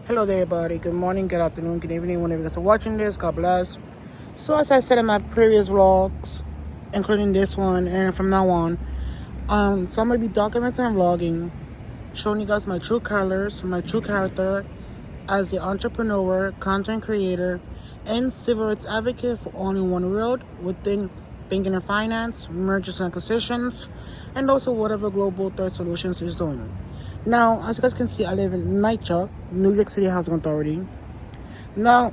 Hello there, everybody. Good morning, good afternoon, good evening, whenever you guys are watching this. God bless. So, as I said in my previous vlogs, including this one, and from now on, so I'm gonna be documenting and vlogging, showing you guys my true colors, my true character as the entrepreneur, content creator, and civil rights advocate for only one world within banking and finance, mergers and acquisitions, and also whatever Global Third Solutions is doing. Now, as you guys can see, I live in NYCHA, New York City Housing Authority. Now,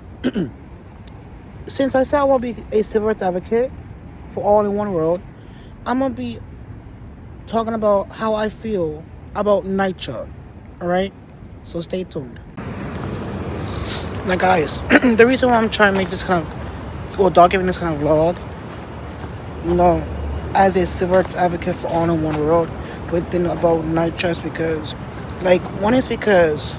since I said I want to be a civil rights advocate for all in one world, I'm going to be talking about how I feel about NYCHA. Alright? So stay tuned. Now, guys, the reason why I'm trying to make this document this kind of vlog, as a civil rights advocate for all in one world, within about NYCHA is because, one is because,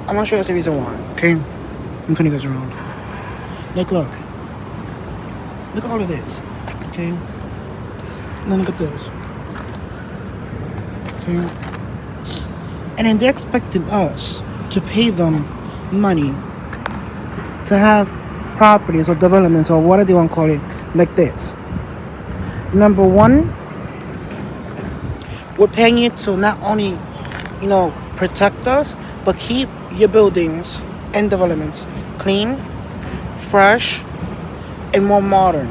I'm not sure that's the reason why, okay? I'm turning you guys around. Look at all of this, okay? And then look at this, okay? And then they're expecting us to pay them money to have properties or developments or whatever they want to call it, like this. Number one, we're paying you to not only, protect us, but keep your buildings and developments clean, fresh, and more modern.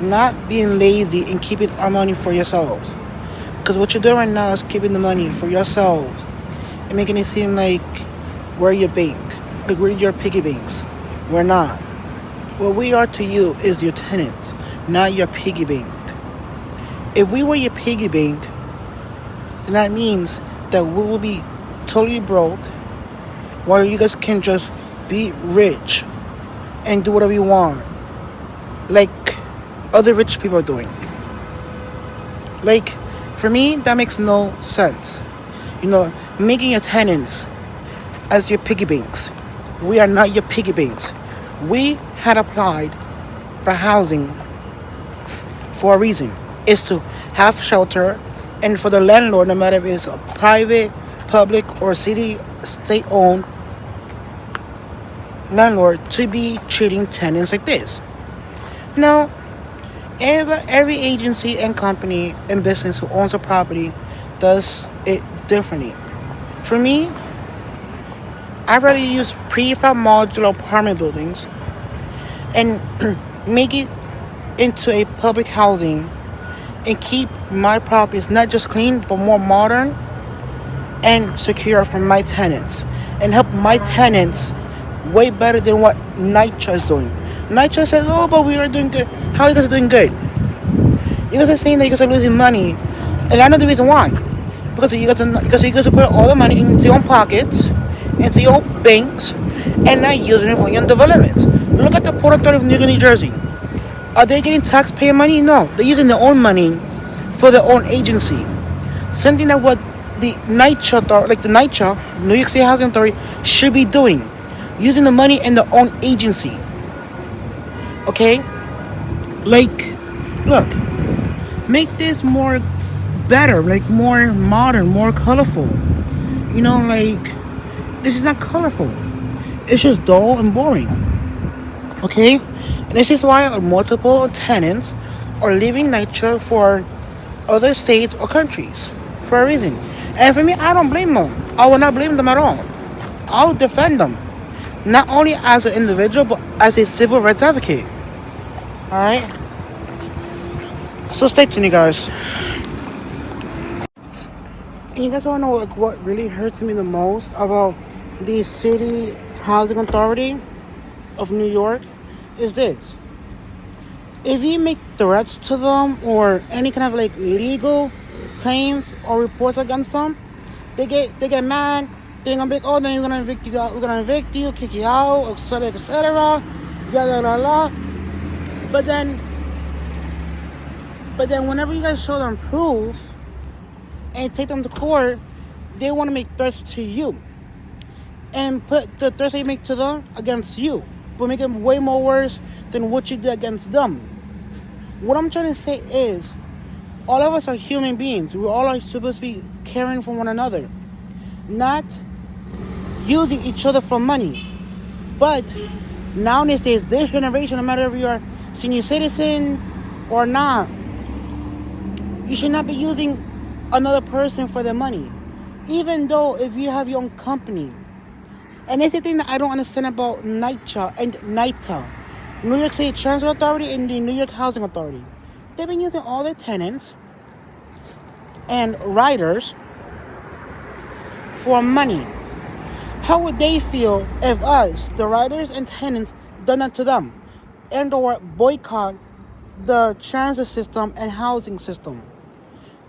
Not being lazy and keeping our money for yourselves. Because what you're doing right now is keeping the money for yourselves and making it seem like we're your bank, like we're your piggy banks. We're not. What we are to you is your tenants, not your piggy bank. If we were your piggy bank, then that means that we will be totally broke, while you guys can just be rich and do whatever you want, like other rich people are doing. Like, for me, that makes no sense. Making your tenants as your piggy banks. We are not your piggy banks. We had applied for housing for a reason. It's to have shelter, and for the landlord, no matter if it's a private, public, or city, state-owned landlord, to be treating tenants like this. Now, every agency and company and business who owns a property does it differently. For me, I'd rather use prefab modular apartment buildings and make it into a public housing and keep my properties not just clean but more modern and secure for my tenants, and help my tenants way better than what NYCHA is doing. NYCHA says, oh, but we are doing good. How are you guys doing good? You guys are saying that you guys are losing money, and I know the reason why. Because you guys are putting all the money into your own pockets, into your banks, and not using it for your development. Look at the Port Authority of New York, New Jersey. Are they getting taxpayer money? No, they're using their own money for their own agency. Something that what the NYCHA, New York City Housing Authority, should be doing, using the money in their own agency. Okay, look, make this more better, more modern, more colorful. This is not colorful. It's just dull and boring. Okay? And this is why multiple tenants are leaving NYCHA for other states or countries for a reason. And for me, I don't blame them. I will not blame them at all. I'll defend them. Not only as an individual, but as a civil rights advocate. Alright? So stay tuned, you guys. And you guys want to know what really hurts me the most about the City Housing Authority of New York is this. If you make threats to them or any kind of legal claims or reports against them, they get mad. They're gonna be like, oh, then we're gonna evict you out. We're gonna evict you, kick you out, etc., etc. Blah blah blah blah. But then whenever you guys show them proof and take them to court, they want to make threats to you and put the threats they make to them against you, but make them way more worse than what you did against them. What I'm trying to say is, all of us are human beings. We all are supposed to be caring for one another, not using each other for money. But nowadays, this generation, no matter if you're senior citizen or not, you should not be using another person for their money. Even though if you have your own company. And that's the thing that I don't understand about NYCHA and NYCHA, New York City Transit Authority and the New York Housing Authority. They've been using all their tenants and riders for money. How would they feel if us, the riders and tenants, done that to them and or boycott the transit system and housing system?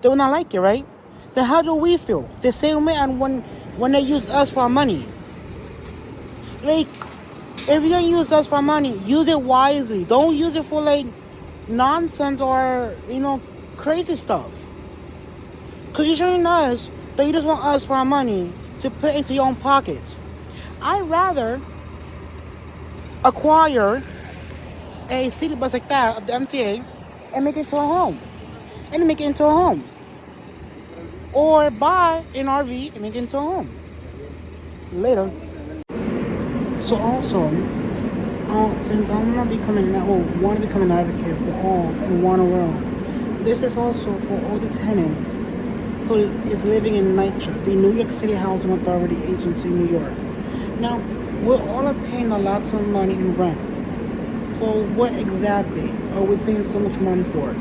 They will not like it, right? Then how do we feel? The same way and when they use us for our money. Like, if you're gonna use us for money, use it wisely. Don't use it for like nonsense or crazy stuff. Cause you're showing us that you just want us for our money to put into your own pockets. I'd rather acquire a city bus like that of the MTA and make it into a home. Or buy an RV and make it into a home. Later. So also, since I'm want to become an advocate for all and one world, this is also for all the tenants who is living in NYCHA, the New York City Housing Authority agency in New York. Now, we're all paying a lot of money in rent. For what exactly are we paying so much money for?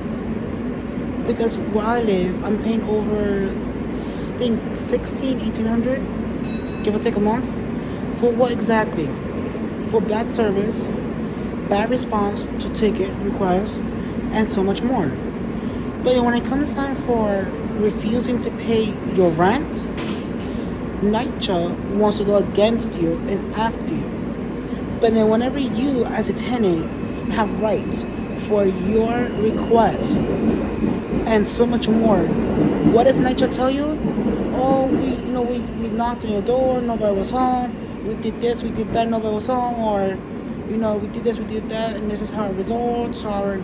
Because where I live, I'm paying over, $1,800, give or take a month. For what exactly? For bad service, bad response to ticket requests, and so much more. But when it comes time for refusing to pay your rent, NYCHA wants to go against you and after you. But then whenever you, as a tenant, have rights for your request and so much more, what does NYCHA tell you? Oh, we knocked on your door, nobody was home. We did this, we did that, nobody was home, or we did this, we did that, and this is our results, our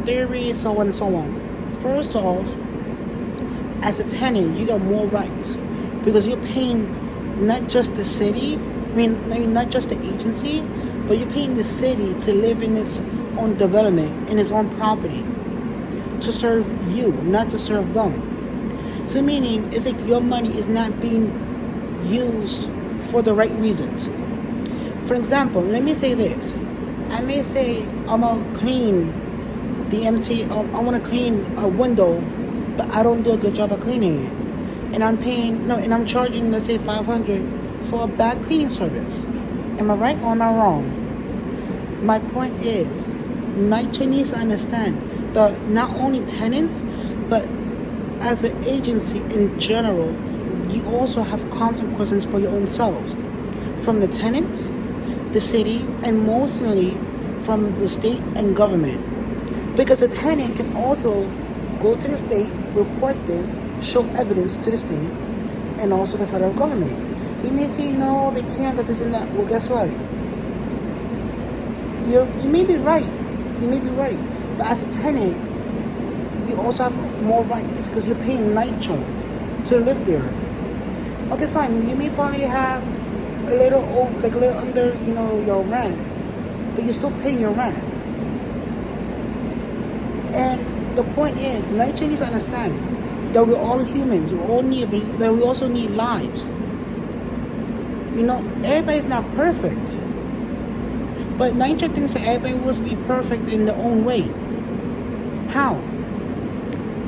theory, so on and so on. First off, as a tenant, you got more rights because you're paying not just the city, maybe not just the agency, but you're paying the city to live in its own development, in its own property, to serve you, not to serve them. So meaning, it's like your money is not being used for the right reasons. For example, let me say this. I may say I'm gonna clean the empty. I want to clean a window, but I don't do a good job of cleaning it, and I'm charging, let's say, $500 for a bad cleaning service. Am I right or am I wrong? My point is, NYCHA needs to understand that not only tenants, but as an agency in general, you also have consequences for your own selves. From the tenants, the city, and mostly from the state and government. Because a tenant can also go to the state, report this, show evidence to the state, and also the federal government. You may say, no, they can't because this and that. Well, guess what? You may be right. But as a tenant, you also have more rights because you're paying NYCHA to live there. Okay, fine. You may probably have a little under, your rent, but you're still paying your rent. And the point is, NYCHA needs to understand that we're all humans. We also need lives. Everybody's not perfect, but NYCHA thinks that everybody must be perfect in their own way. How?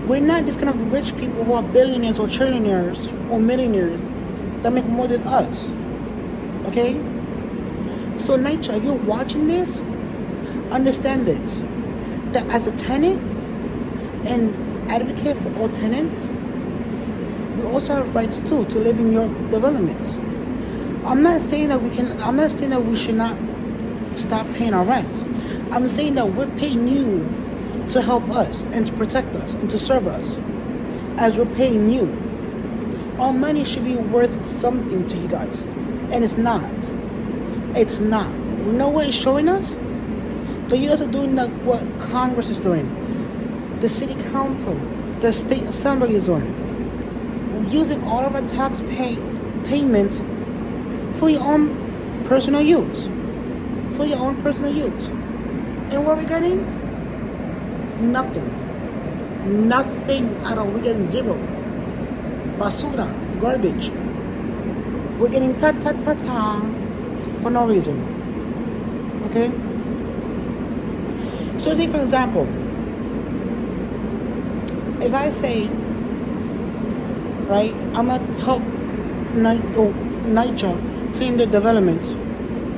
We're not this kind of rich people who are billionaires or trillionaires or millionaires that make more than us. Okay? So NYCHA, if you're watching this, understand this. That as a tenant and advocate for all tenants, we also have rights too to live in your developments. I'm not saying that we should not stop paying our rent. I'm saying that we're paying you to help us and to protect us and to serve us as we're paying you. Our money should be worth something to you guys. And it's not. It's not. You know what it's showing us? That you guys are doing like what Congress is doing. The city council, the state assembly is doing. We're using all of our tax payments for your own personal use. For your own personal use. And what are we getting? Nothing. Nothing at all. We're getting zero. Basura. Garbage. We're getting ta-ta-ta-ta for no reason. Okay? So say for example, if I say, right, I'm gonna help NYCHA clean the developments,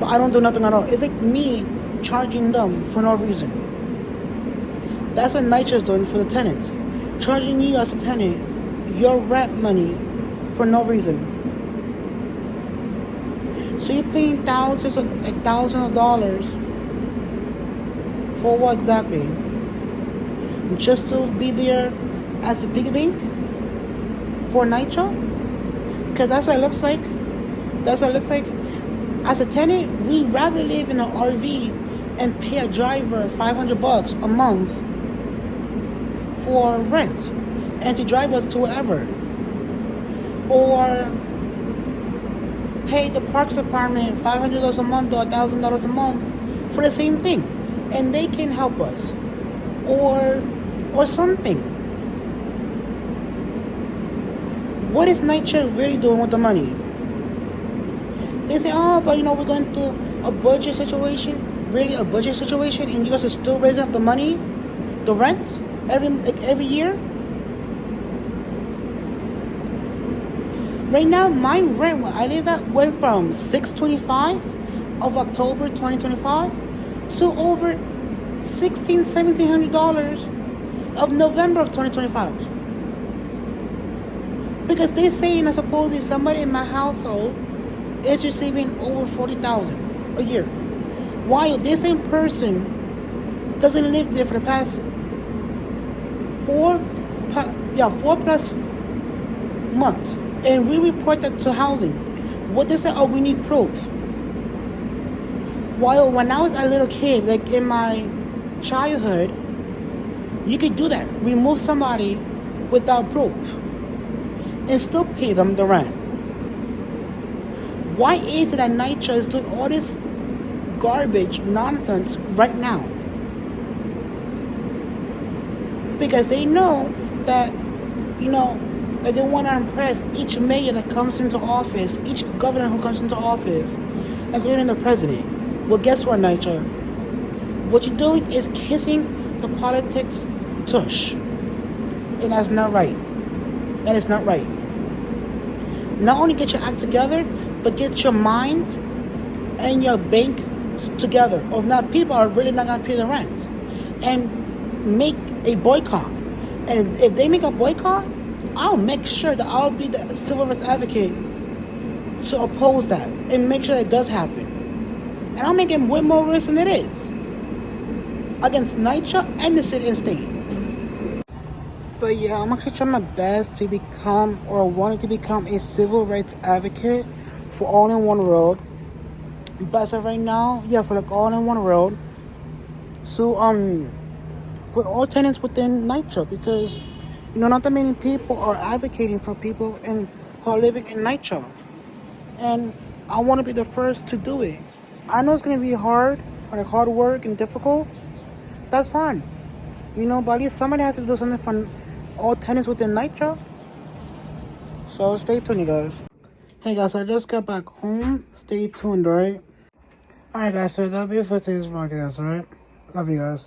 but I don't do nothing at all. It's like me charging them for no reason. That's what NYCHA is doing for the tenants. Charging you as a tenant your rent money for no reason. So you're paying thousands of dollars for what exactly? Just to be there as a piggy bank for NYCHA? Because that's what it looks like. That's what it looks like. As a tenant, we'd rather live in an RV and pay a driver $500 a month for rent and to drive us to wherever, or pay the parks department $500 a month or $1,000 a month for the same thing, and they can help us, or something. What is NYCHA really doing with the money? They say, oh, but we're going through a budget situation. Really, a budget situation, and you guys are still raising up the money, the rent every year. Right now, my rent where I live at went from $625 of October 2025 to over $1,700 of November of 2025. Because they're saying that supposedly somebody in my household is receiving over $40,000 a year, while this same person doesn't live there for the past 4+ months, and we report that to housing. What they say? Oh, we need proof. While when I was a little kid, like in my childhood, you could do that. Remove somebody without proof and still pay them the rent. Why is it that NYCHA is doing all this garbage nonsense right now? Because they know that, that they want to impress each mayor that comes into office, each governor who comes into office, including the president. Well, guess what, NYCHA? What you're doing is kissing the politics tush. And that's not right. That is not right. Not only get your act together, but get your mind and your bank together. Or if not, people are really not going to pay the rent. And make a boycott. And if they make a boycott, I'll make sure that I'll be the civil rights advocate to oppose that and make sure that it does happen. And I'll make it way more risk than it is against NYCHA and the city and state. But yeah, I'm actually trying my best to become, or wanting to become, a civil rights advocate for all in one world. But as of right now, for like all in one world. So for all tenants within NYCHA, because not that many people are advocating for people who are living in NYCHA, and I want to be the first to do it. I know it's gonna be hard work and difficult. That's fine, but at least somebody has to do something for all tenants within NYCHA. So stay tuned, you guys. Hey guys, so I just got back home. Stay tuned, alright? Alright guys, so that'll be it for today's vlog, guys, alright? Love you guys.